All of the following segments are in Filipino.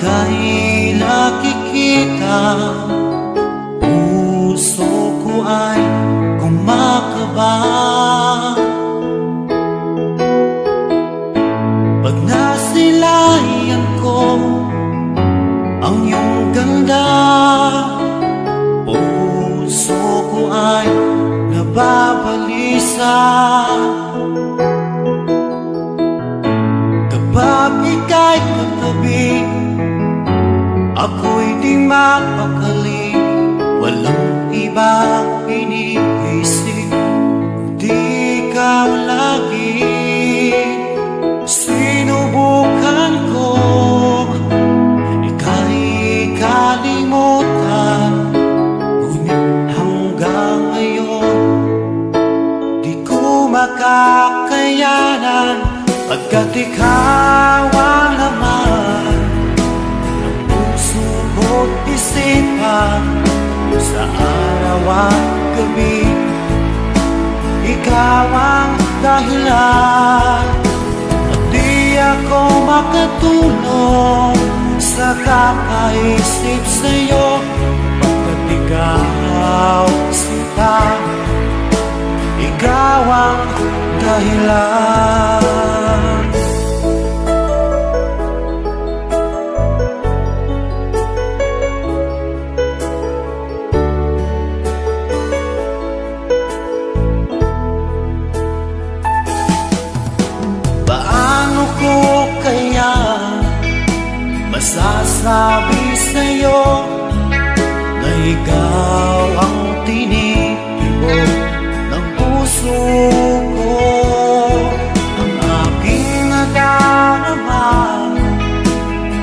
ika'y nakikita, puso ko ay kumakaba. Pag nasilayan ko ang iyong ganda, puso ko ay nababalisa. Kapag ika'y katabi, ako'y di mapakali. Walang ibang iniisip, kundi ikaw lagi. Sinubukan ko ika'y kalimutan, ngunit hanggang ngayon di ko makakayanan. Pagkat ikaw ang laman ng puso ko't isipan, sa araw at gabi, ikaw ang dahilan. At di ako makatulog sa kakaisip sa'yo, pagkat ikaw sinta, ikaw ang dahilan. Paano ko kaya masasabi sa'yo na ikaw ang tinitibok ng puso ko? Ang aking nadarama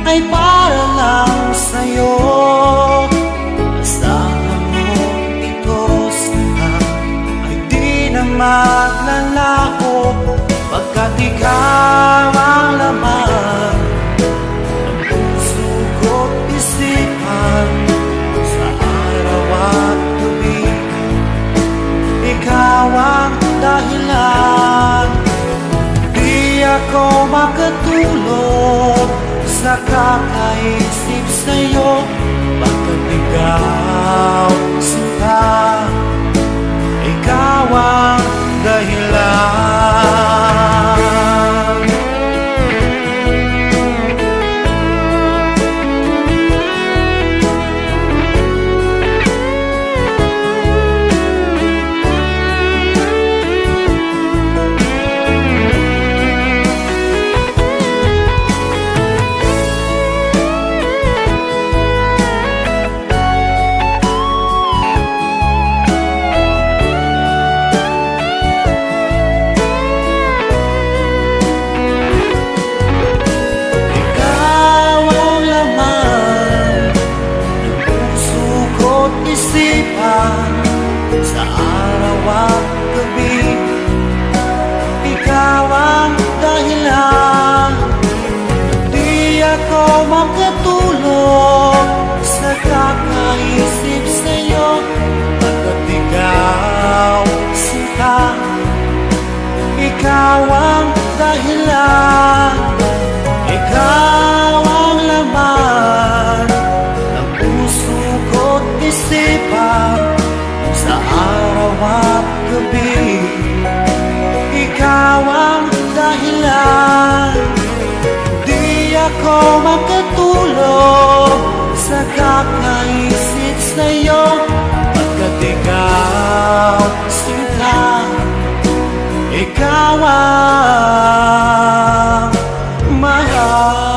ay para lang sa'yo. Asahan mo ito sana ay di na maglalaho, pagkat ikaw ang laman ng puso ko't isipan, sa araw at gabi, ikaw ang dahilan. Di ako makatulog sa kakaisip sa'yo, pagkat ikaw sinta, ikaw ang dahilan. Sa araw at gabi, ikaw ang dahilan. Di ako makatulog sa kakaisip sa'yo, pagkat ikaw sinta, ikaw ang dahilan. Ikaw ang laman ng puso ko't isipan, sa araw at gabi, ikaw ang dahilan. Di ako makatulog sa kakaisip sa'yo, pagkat ikaw sinta, ikaw ang mahal.